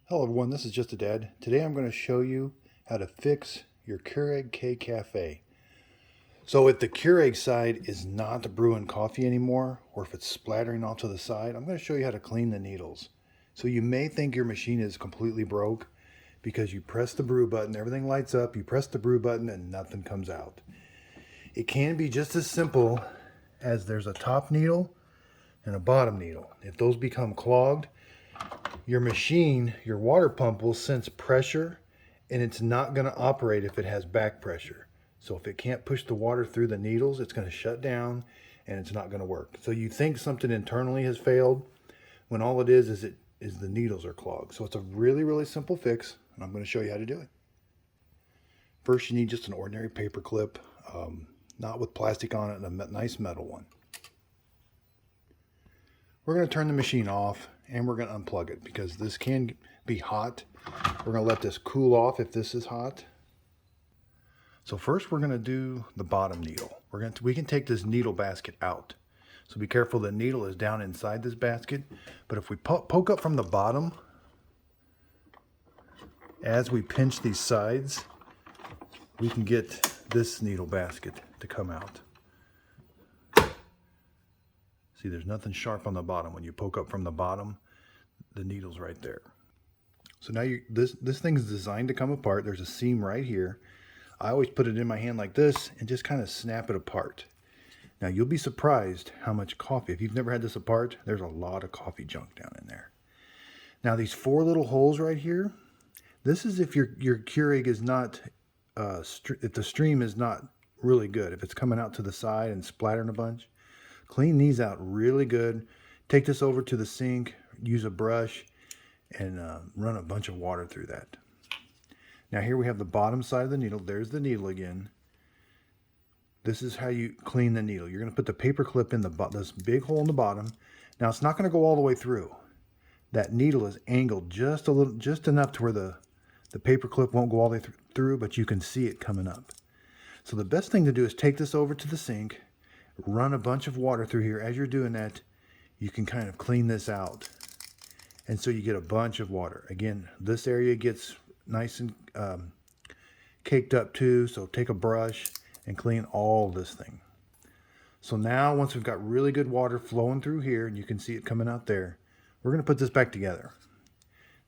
Hello everyone, this is Just a Dad. Today I'm going to show you how to fix your Keurig K Cafe. So if the Keurig side is not brewing coffee anymore, or if it's splattering off to the side, I'm going to show you how to clean the needles. So you may think your machine is completely broke because you press the brew button, everything lights up, you press the brew button and nothing comes out. It can be just as simple as there's a top needle and a bottom needle. If those become clogged, your machine, your water pump will sense pressure and it's not going to operate if it has back pressure. So if it can't push the water through the needles, it's going to shut down and it's not going to work. So you think something internally has failed when all it is the needles are clogged. So it's a really simple fix, and I'm going to show you how to do it. First, you need just an ordinary paper clip, not with plastic on it, and a nice metal one. We're going to turn the machine off and we're going to unplug it because this can be hot. We're going to let this cool off if this is hot. So first we're going to do the bottom needle. We can take this needle basket out. So be careful, the needle is down inside this basket. But if we poke up from the bottom, as we pinch these sides, we can get this needle basket to come out. See, there's nothing sharp on the bottom. When you poke up from the bottom, the needle's right there. So now this thing is designed to come apart. There's a seam right here. I always put it in my hand like this and just kind of snap it apart. Now you'll be surprised how much coffee, if you've never had this apart, there's a lot of coffee junk down in there. Now these four little holes right here, this is if your Keurig is not, if the stream is not really good, if it's coming out to the side and splattering a bunch. Clean these out really good. Take this over to the sink, use a brush, and run a bunch of water through that. Now here we have the bottom side of the needle. There's the needle again. This is how you clean the needle. You're going to put the paper clip in this big hole in the bottom. Now it's not going to go all the way through. That needle is angled just enough to where the paper clip won't go all the way through, but you can see it coming up. So the best thing to do is take this over to the sink, run a bunch of water through here. As you're doing that, you can kind of clean this out. And so you get a bunch of water. Again, this area gets nice and caked up too. So take a brush and clean all this thing. So now once we've got really good water flowing through here, and you can see it coming out there, we're going to put this back together.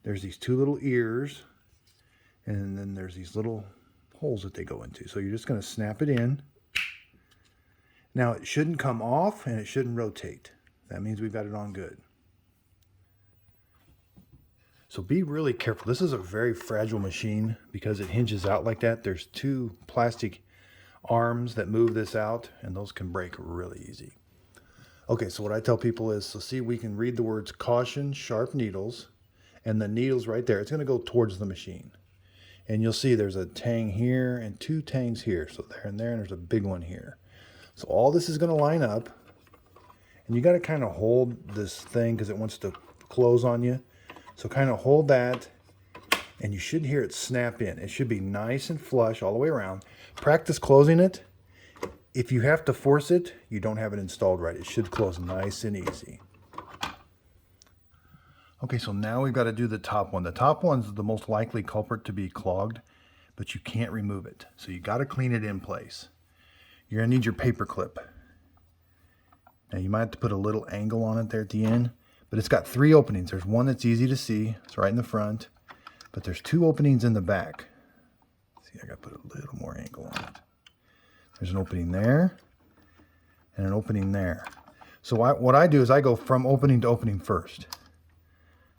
There's these two little ears, and then there's these little holes that they go into. So you're just going to snap it in. Now it shouldn't come off and it shouldn't rotate. That means we've got it on good. So be really careful. This is a very fragile machine because it hinges out like that. There's two plastic arms that move this out, and those can break really easy. Okay, so what I tell people is, so see, we can read the words caution, sharp needles, and the needle's right there. It's going to go towards the machine. And you'll see there's a tang here and two tangs here. So there and there, and there's a big one here. So all this is going to line up, and you got to kind of hold this thing because it wants to close on you. So kind of hold that, and you should hear it snap in. It should be nice and flush all the way around. Practice closing it. If you have to force it, you don't have it installed right. It should close nice and easy. Okay, so now we've got to do the top one. The top one's the most likely culprit to be clogged, but you can't remove it. So you got to clean it in place. You're going to need your paper clip. Now you might have to put a little angle on it there at the end, but it's got three openings. There's one that's easy to see. It's right in the front, but there's two openings in the back. See, I got to put a little more angle on it. There's an opening there and an opening there. So what I do is I go from opening to opening first.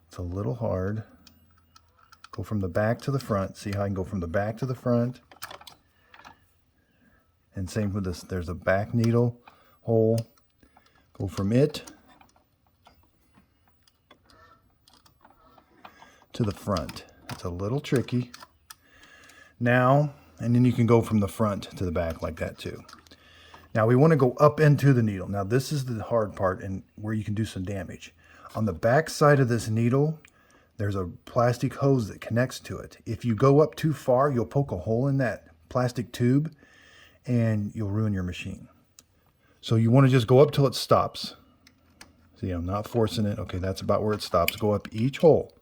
It's a little hard. Go from the back to the front. See how I can go from the back to the front? And same with this, there's a back needle hole. Go from it to the front. It's a little tricky. Now, and then you can go from the front to the back like that too. Now we want to go up into the needle. Now this is the hard part and where you can do some damage. On the back side of this needle, there's a plastic hose that connects to it. If you go up too far, you'll poke a hole in that plastic tube and you'll ruin your machine. So you want to just go up till it stops. See, I'm not forcing it. Okay, that's about where it stops. Go up each hole.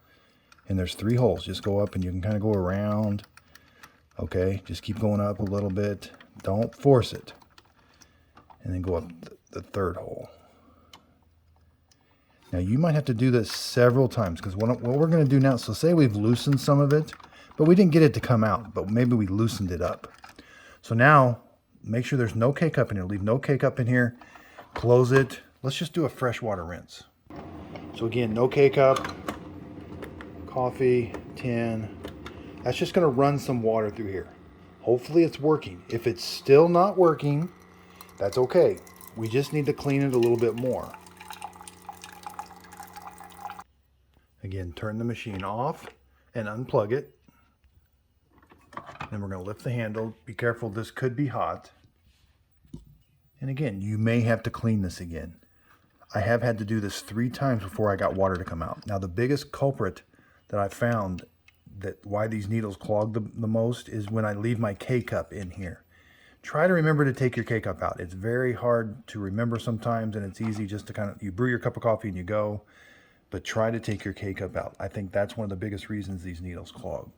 And there's 3 holes. Just go up and you can kind of go around. Okay, just keep going up a little bit. Don't force it. And then go up the 3rd hole. Now you might have to do this several times, because what we're going to do now, so say we've loosened some of it, but we didn't get it to come out, but maybe we loosened it up. So now make sure there's no K-cup in here. Leave no K-cup in here. Close it. Let's just do a fresh water rinse. So again, no K-cup, coffee, tin. That's just going to run some water through here. Hopefully it's working. If it's still not working, that's okay. We just need to clean it a little bit more. Again, turn the machine off and unplug it. Then we're going to lift the handle. Be careful, this could be hot. And again, you may have to clean this again. I have had to do this 3 times before I got water to come out. Now the biggest culprit that I found that why these needles clog the most is when I leave my K-cup in here. Try to remember to take your K-cup out. It's very hard to remember sometimes, and it's easy just to kind of, you brew your cup of coffee and you go. But try to take your K-cup out. I think that's one of the biggest reasons these needles clog.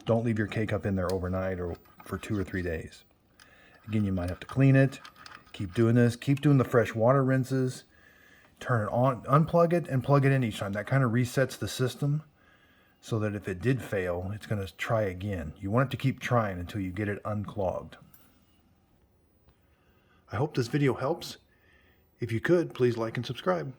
Don't leave your K-cup in there overnight or for 2 or 3 days. Again, you might have to clean it. Keep doing this. Keep doing the fresh water rinses. Turn it on, unplug it, and plug it in each time. That kind of resets the system so that if it did fail, it's going to try again. You want it to keep trying until you get it unclogged. I hope this video helps. If you could, please like and subscribe.